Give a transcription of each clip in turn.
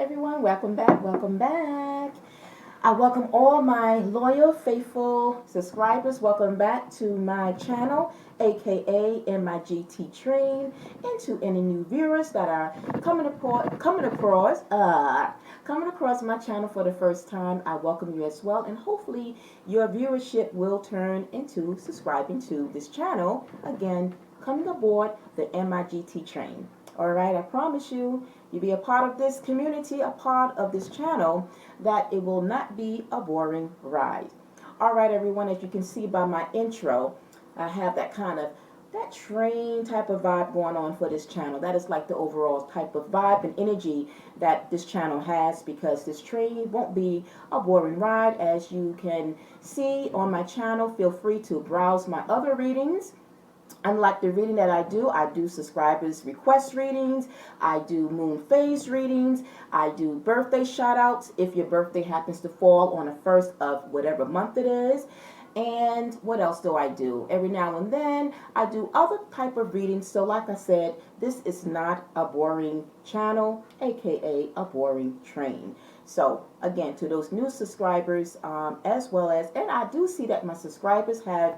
everyone. Welcome back. Welcome back. I welcome all my loyal, faithful subscribers. Welcome back to my channel, aka MIGT Train, and to any new viewers that are coming across my channel for the first time. I welcome you as well, and hopefully your viewership will turn into subscribing to this channel. Again, coming aboard the MIGT Train. All right, I promise you'll be a part of this community, a part of this channel, that it will not be a boring ride. All right, everyone, as you can see by my intro, I have that train type of vibe going on for this channel. That is like the overall type of vibe and energy that this channel has, because this train won't be a boring ride. As you can see on my channel, feel free to browse my other readings. Unlike the reading that I do subscribers request readings, I do moon phase readings, I do birthday shout outs if your birthday happens to fall on the first of whatever month it is. And what else do I do? Every now and then I do other type of readings. So like I said, this is not a boring channel, aka a boring train. So again, to those new subscribers, as well as, and I do see that my subscribers have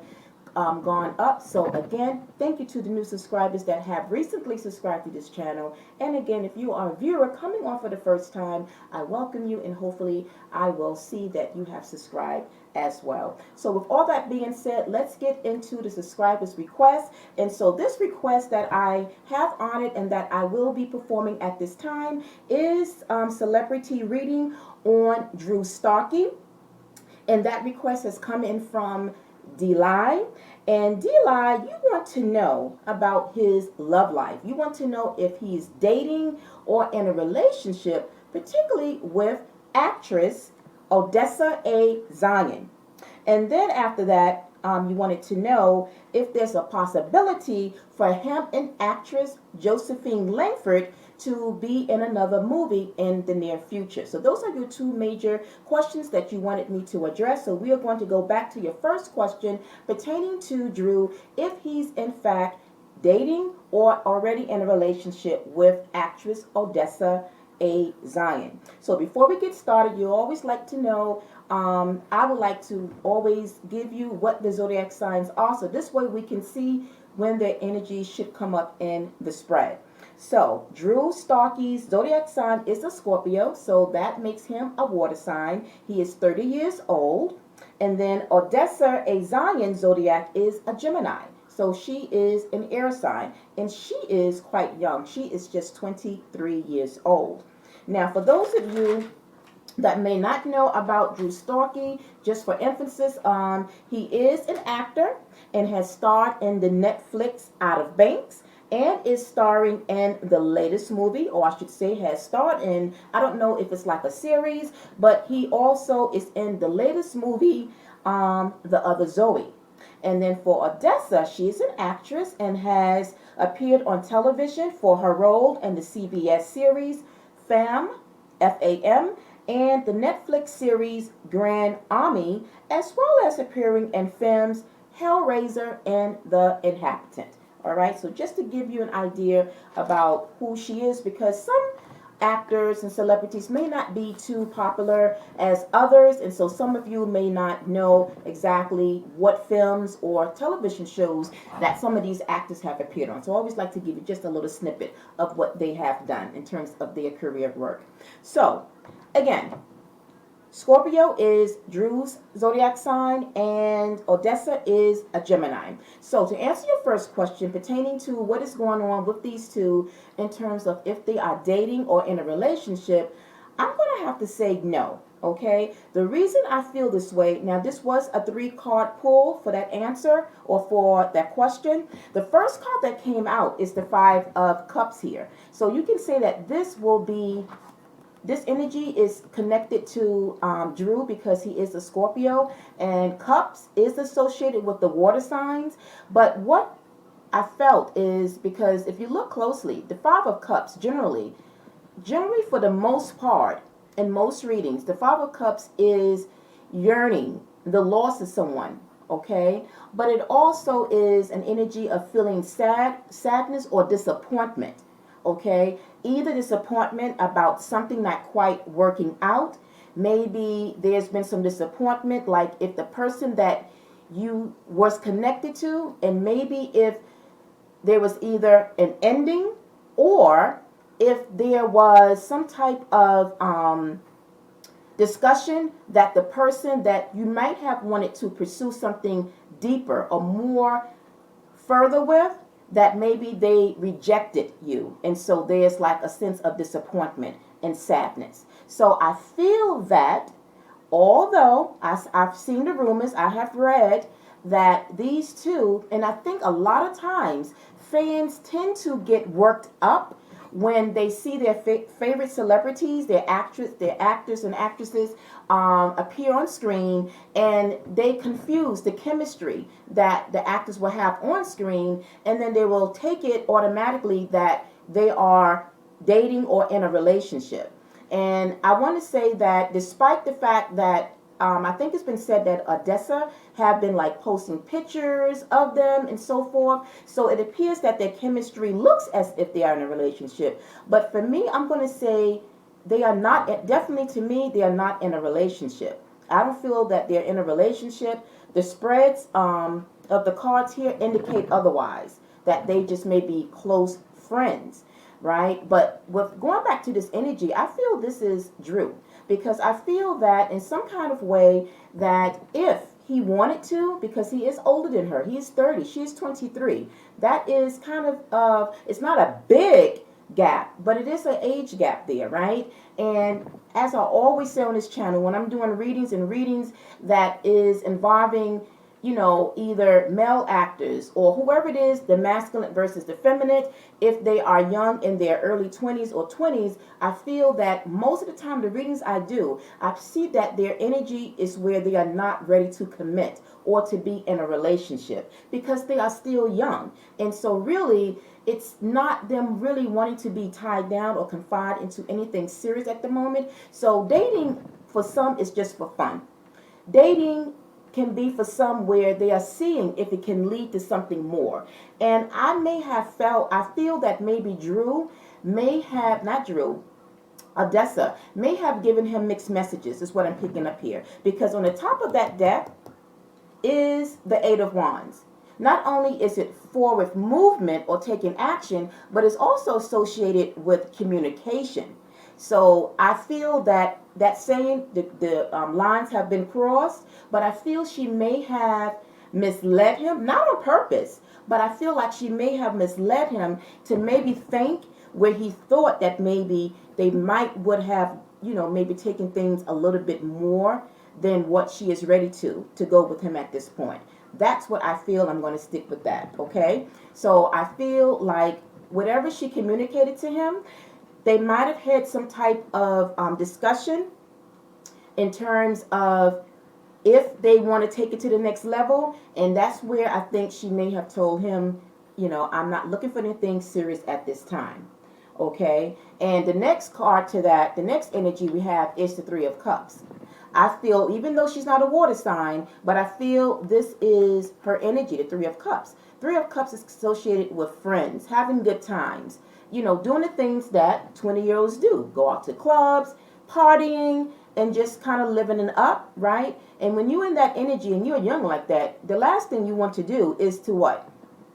gone up. So again, thank you to the new subscribers that have recently subscribed to this channel. And again, if you are a viewer coming on for the first time, I welcome you, and hopefully I will see that you have subscribed as well. So with all that being said, let's get into the subscribers request. And so this request that I have on it and that I will be performing at this time is celebrity reading on Drew Starkey. And that request has come in from D-Lie. And D-Lie, you want to know about his love life. You want to know if he's dating or in a relationship, particularly with actress Odessa A. Zion. And then after that, you wanted to know if there's a possibility for him and actress Josephine Langford to be in another movie in the near future. So those are your two major questions that you wanted me to address. So we are going to go back to your first question pertaining to Drew, if he's in fact dating or already in a relationship with actress Odessa A. Zion. So before we get started, you always like to know, I would like to always give you what the zodiac signs are, so this way we can see when their energy should come up in the spread. So Drew Starkey's zodiac sign is a Scorpio, so that makes him a water sign. He is 30 years old. And then Odessa A. Zion's zodiac is a Gemini. So she is an air sign, and she is quite young. She is just 23 years old. Now, for those of you that may not know about Drew Starkey, just for emphasis, he is an actor and has starred in the Netflix Out of Banks, and is starring in the latest movie, or I should say has starred in, I don't know if it's like a series, but he also is in the latest movie, The Other Zoe. And then for Odessa, she is an actress and has appeared on television for her role in the CBS series FAM, F-A-M, and the Netflix series Grand Army, as well as appearing in films Hellraiser and The Inhabitant. All right, so just to give you an idea about who she is, because some actors and celebrities may not be too popular as others, and so some of you may not know exactly what films or television shows that some of these actors have appeared on. So I always like to give you just a little snippet of what they have done in terms of their career work. So again, Scorpio is Drew's zodiac sign, and Odessa is a Gemini. So to answer your first question pertaining to what is going on with these two in terms of if they are dating or in a relationship, I'm going to have to say no. Okay, the reason I feel this way, now this was a 3-card pull for that answer or for that question. The first card that came out is the 5 of Cups here. So you can say that this energy is connected to Drew because he is a Scorpio, and Cups is associated with the water signs. But what I felt is, because if you look closely, the 5 of Cups generally for the most part, in most readings, the 5 of Cups is yearning, the loss of someone, okay? But it also is an energy of feeling sadness or disappointment. Okay, either disappointment about something not quite working out. Maybe there's been some disappointment, like if the person that you was connected to, and maybe if there was either an ending, or if there was some type of discussion that the person that you might have wanted to pursue something deeper or more further with, that maybe they rejected you, and so there's like a sense of disappointment and sadness. So I feel that, although I've seen the rumors, I have read that these two, and I think a lot of times fans tend to get worked up when they see their favorite celebrities, their actors and actresses appear on screen, and they confuse the chemistry that the actors will have on screen, and then they will take it automatically that they are dating or in a relationship. And I want to say that despite the fact that I think it's been said that Odessa have been like posting pictures of them and so forth. So it appears that their chemistry looks as if they are in a relationship. But for me, I'm going to say they are not, definitely to me, they are not in a relationship. I don't feel that they're in a relationship. The spreads of the cards here indicate otherwise, that they just may be close friends, right? But with going back to this energy, I feel this is Drew, because I feel that in some kind of way that if he wanted to, because he is older than her, he is 30, she is 23, that is kind of, it's not a big gap, but it is an age gap there, right? And as I always say on this channel, when I'm doing readings that is involving, you know, either male actors or whoever it is, the masculine versus the feminine, if they are young in their early 20s or 20s, I feel that most of the time the readings I do, I see that their energy is where they are not ready to commit or to be in a relationship because they are still young. And so really, it's not them really wanting to be tied down or confined into anything serious at the moment. So dating for some is just for fun. Dating can be for some where they are seeing if it can lead to something more. And I feel that maybe Drew may have, not Drew, Odessa may have given him mixed messages, is what I'm picking up here. Because on the top of that deck is the Eight of Wands. Not only is it forward movement or taking action, but it's also associated with communication. So I feel that saying the lines have been crossed, but I feel she may have misled him, not on purpose, but I feel like she may have misled him to maybe think where he thought that maybe they would have, you know, maybe taken things a little bit more than what she is ready to go with him at this point. That's what I feel. I'm going to stick with that, okay? So I feel like whatever she communicated to him, they might have had some type of discussion in terms of if they want to take it to the next level. And that's where I think she may have told him, you know, I'm not looking for anything serious at this time. Okay. And the next card to that, the next energy we have is the Three of Cups. I feel, even though she's not a water sign, but I feel this is her energy, the Three of Cups. Three of Cups is associated with friends, having good times, you know, doing the things that 20-year-olds do. Go out to clubs, partying, and just kind of living it up, right? And when you're in that energy and you're young like that, the last thing you want to do is to what?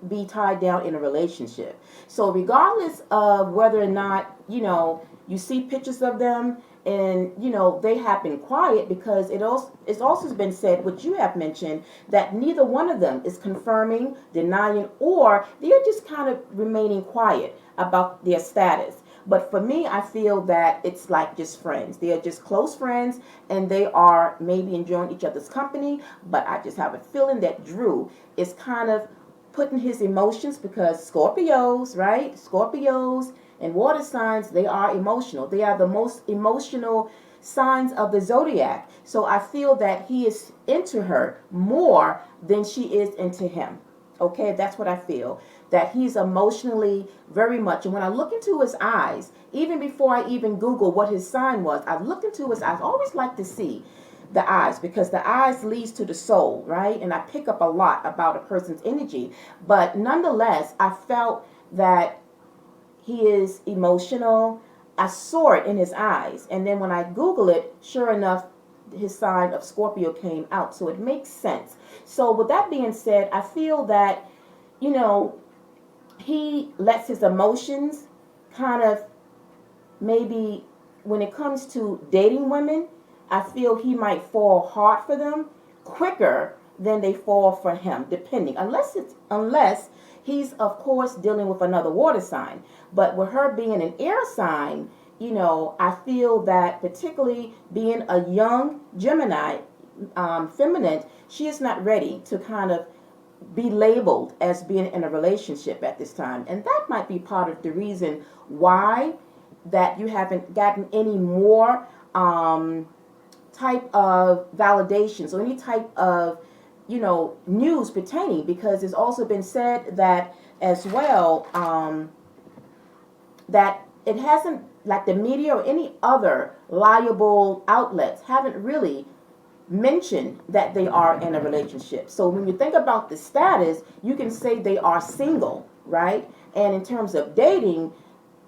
Be tied down in a relationship. So regardless of whether or not, you know, you see pictures of them and, you know, they have been quiet, because it's also been said, what you have mentioned, that neither one of them is confirming, denying, or they're just kind of remaining quiet about their status. But for me, I feel that it's like just friends. They are just close friends, and they are maybe enjoying each other's company. But I just have a feeling that Drew is kind of putting his emotions, because Scorpios, right? Scorpios and water signs, they are emotional. They are the most emotional signs of the zodiac. So I feel that he is into her more than she is into him. Okay, that's what I feel. That he's emotionally very much. And when I look into his eyes, even before I even Google what his sign was, I looked into his eyes. I always like to see the eyes, because the eyes leads to the soul, right? And I pick up a lot about a person's energy. But nonetheless, I felt that he is emotional. I saw it in his eyes. And then when I Google it, sure enough, his sign of Scorpio came out. So it makes sense. So with that being said, I feel that, you know, he lets his emotions kind of, maybe when it comes to dating women, I feel he might fall hard for them quicker than they fall for him, depending, unless he's of course dealing with another water sign. But with her being an air sign, you know, I feel that particularly being a young Gemini, feminine, she is not ready to kind of be labeled as being in a relationship at this time. And that might be part of the reason why that you haven't gotten any more type of validations or any type of, you know, news pertaining, because it's also been said that as well, that it hasn't, like the media or any other liable outlets haven't really mentioned that they are in a relationship. So when you think about the status, you can say they are single, right? And in terms of dating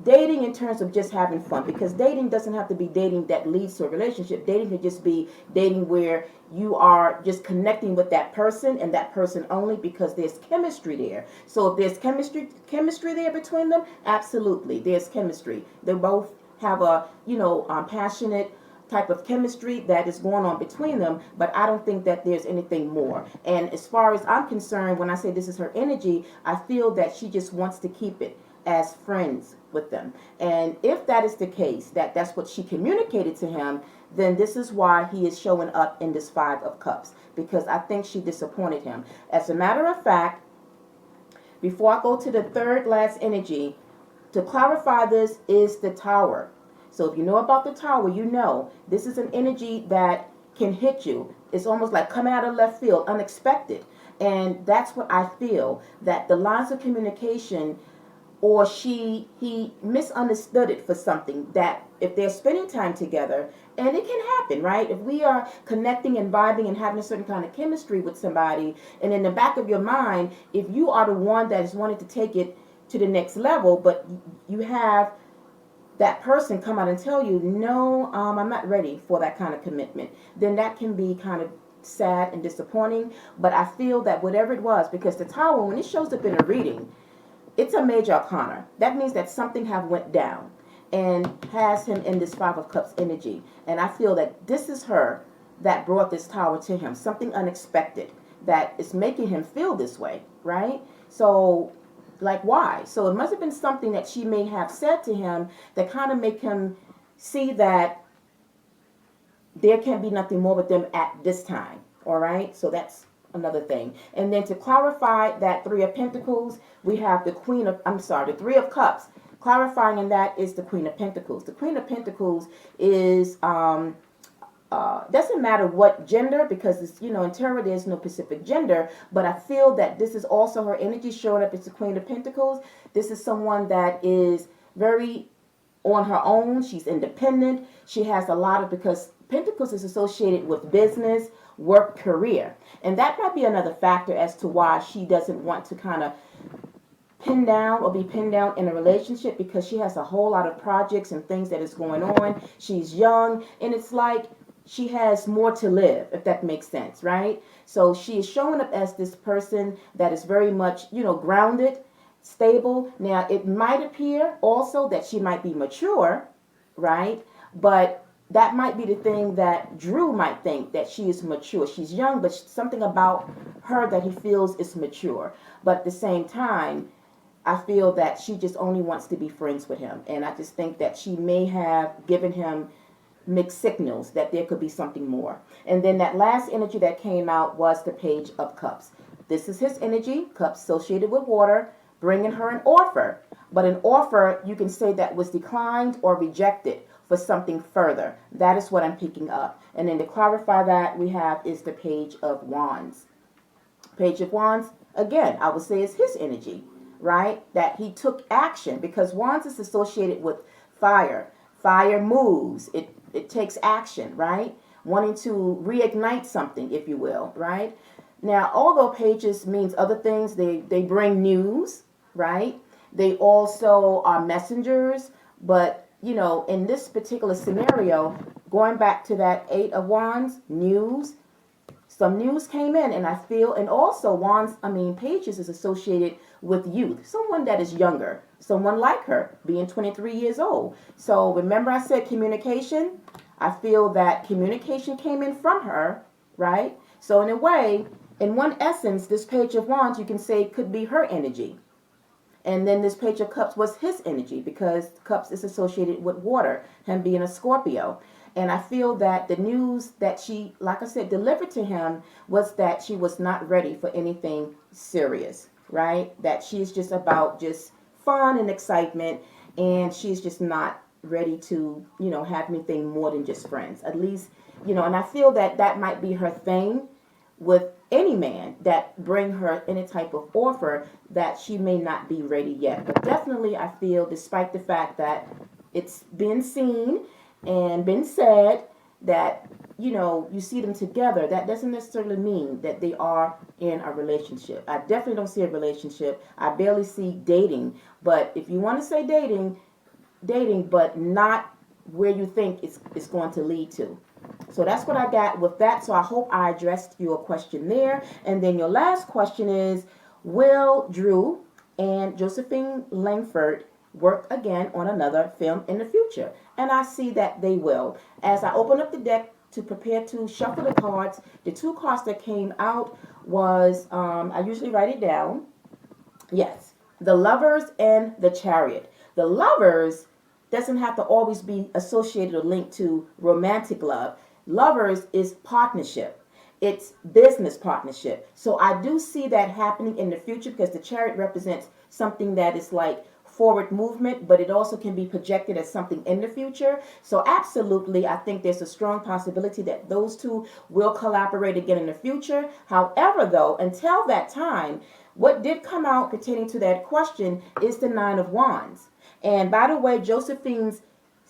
in terms of just having fun, because dating doesn't have to be dating that leads to a relationship. Dating could just be dating where you are just connecting with that person and that person only because there's chemistry there. So if there's chemistry there between them, absolutely, there's chemistry. They both have a, you know, passionate type of chemistry that is going on between them, but I don't think that there's anything more. And as far as I'm concerned, when I say this is her energy, I feel that she just wants to keep it as friends with them. And if that is the case, that's what she communicated to him, then this is why he is showing up in this Five of Cups, because I think she disappointed him. As a matter of fact, before I go to the third last energy, to clarify, this is the Tower. So if you know about the Tower, you know this is an energy that can hit you. It's almost like coming out of left field, unexpected. And that's what I feel, that the lines of communication, or he misunderstood it for something, that if they're spending time together, and it can happen, right? If we are connecting and vibing and having a certain kind of chemistry with somebody, and in the back of your mind, if you are the one that is wanting to take it to the next level, but you have that person come out and tell you, no, I'm not ready for that kind of commitment, then that can be kind of sad and disappointing. But I feel that whatever it was, because the Tower, when it shows up in a reading, it's a major arcana. That means that something have went down and has him in this Five of Cups energy. And I feel that this is her that brought this Tower to him. Something unexpected that is making him feel this way, right? So, like, why? So it must have been something that she may have said to him that kind of make him see that there can't be nothing more with them at this time, all right? So that's another thing. And then to clarify that Three of Pentacles, we have the Three of Cups. Clarifying in that is the Queen of Pentacles. The Queen of Pentacles is doesn't matter what gender, because it's, you know, in tarot there's no specific gender, but I feel that this is also her energy showing up as the Queen of Pentacles. This is someone that is very on her own. She's independent. She has a lot of, because Pentacles is associated with business, work, career. And that might be another factor as to why she doesn't want to kind of pin down or be pinned down in a relationship, because she has a whole lot of projects and things that is going on. She's young, and it's like she has more to live, if that makes sense, right? So she is showing up as this person that is very much, you know, grounded, stable. Now, it might appear also that she might be mature, right? But that might be the thing that Drew might think, that she is mature. She's young, but something about her that he feels is mature. But at the same time, I feel that she just only wants to be friends with him. And I just think that she may have given him mixed signals that there could be something more. And then that last energy that came out was the Page of Cups. This is his energy, cups associated with water, bringing her an offer. But an offer, you can say, that was declined or rejected for something further. That is what I'm picking up. And then to clarify that, we have is the Page of Wands. Page of Wands, again, I would say is his energy, right? That he took action, because Wands is associated with fire. Fire moves. It takes action, right? Wanting to reignite something, if you will, right? Now, although pages means other things, they bring news, right? They also are messengers, but in this particular scenario, going back to that Eight of Wands, some news came in, and I feel, and also pages is associated with youth, someone that is younger, someone like her, being 23 years old. So remember I said communication? I feel that communication came in from her, right? So in a way, in one essence, this Page of Wands, you can say, could be her energy. And then this Page of Cups was his energy, because Cups is associated with water, him being a Scorpio. And I feel that the news that she, like I said, delivered to him was that she was not ready for anything serious, right? That she's just about just fun and excitement, and she's just not ready to, have anything more than just friends. At least, and I feel that that might be her thing with any man that bring her any type of offer, that she may not be ready yet. But definitely I feel, despite the fact that it's been seen and been said that you see them together, that doesn't necessarily mean that they are in a relationship. I definitely don't see a relationship. I barely see dating. But if you want to say dating, but not where you think it's going to lead to. So that's what I got with that. So I hope I addressed your question there. And then your last question is, will Drew and Josephine Langford work again on another film in the future? And I see that they will. As I open up the deck to prepare to shuffle the cards, the two cards that came out was, I usually write it down. Yes, the Lovers and the Chariot. The Lovers doesn't have to always be associated or linked to romantic love. Lovers is partnership. It's business partnership. So I do see that happening in the future, because the Chariot represents something that is like forward movement, but it also can be projected as something in the future. So absolutely, I think there's a strong possibility that those two will collaborate again in the future. However, though, until that time, what did come out pertaining to that question is the Nine of Wands. And by the way, Josephine's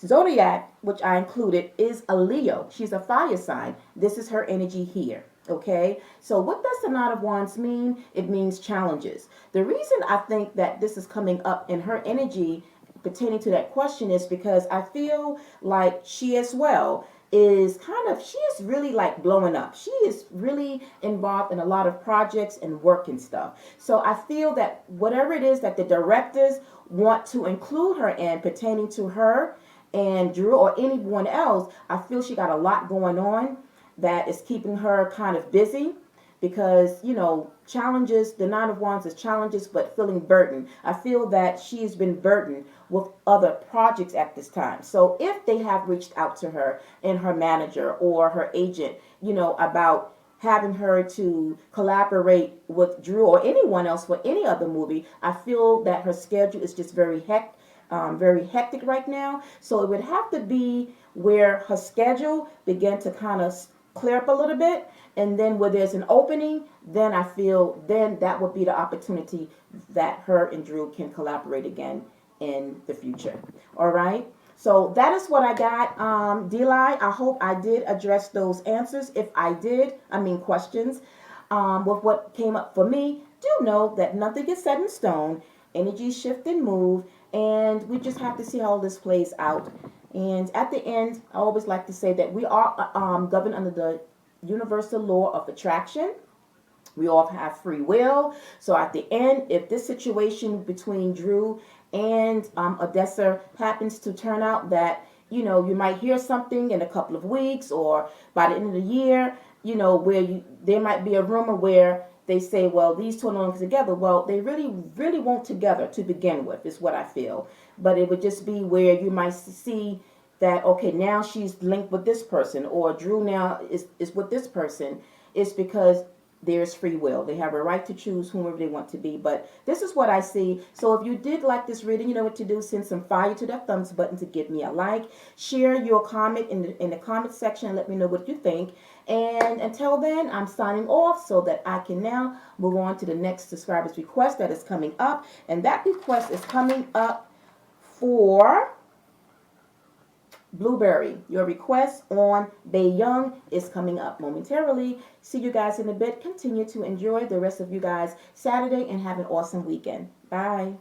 zodiac, which I included, is a Leo. She's a fire sign. This is her energy here. Okay, so what does the Nine of Wands mean? It means challenges. The reason I think that this is coming up in her energy pertaining to that question is because I feel like she as well is she is really like blowing up. She is really involved in a lot of projects and work and stuff. So I feel that whatever it is that the directors want to include her in pertaining to her and Drew or anyone else, I feel she got a lot going on that is keeping her kind of busy, because challenges, the Nine of Wands is challenges, but feeling burdened. I feel that she's been burdened with other projects at this time. So if they have reached out to her and her manager or her agent, about having her to collaborate with Drew or anyone else for any other movie, I feel that her schedule is just very hectic right now. So it would have to be where her schedule began to kind of clear up a little bit, and then where there's an opening, then I feel then that would be the opportunity that her and Drew can collaborate again in the future. All right, so that is what I got. Deli, I hope I did address those answers. If I did, questions with what came up for me, do know that nothing is set in stone. Energies shift and move, and we just have to see how this plays out. And at the end, I always like to say that we are governed under the universal law of attraction. We all have free will. So at the end, if this situation between Drew and Odessa happens to turn out that, you might hear something in a couple of weeks or by the end of the year, where there might be a rumor where they say, well, these two are no longer together. Well, they really, really weren't together to begin with, is what I feel. But it would just be where you might see that, okay, now she's linked with this person, or Drew now is with this person. It's because there's free will. They have a right to choose whomever they want to be. But this is what I see. So if you did like this reading, you know what to do. Send some fire to that thumbs button to give me a like. Share your comment in the comment section and let me know what you think. And until then, I'm signing off so that I can now move on to the next subscriber's request that is coming up. And that request is coming up for Blueberry. Your request on Bae Young is coming up momentarily. See you guys in a bit. Continue to enjoy the rest of you guys' Saturday and have an awesome weekend. Bye.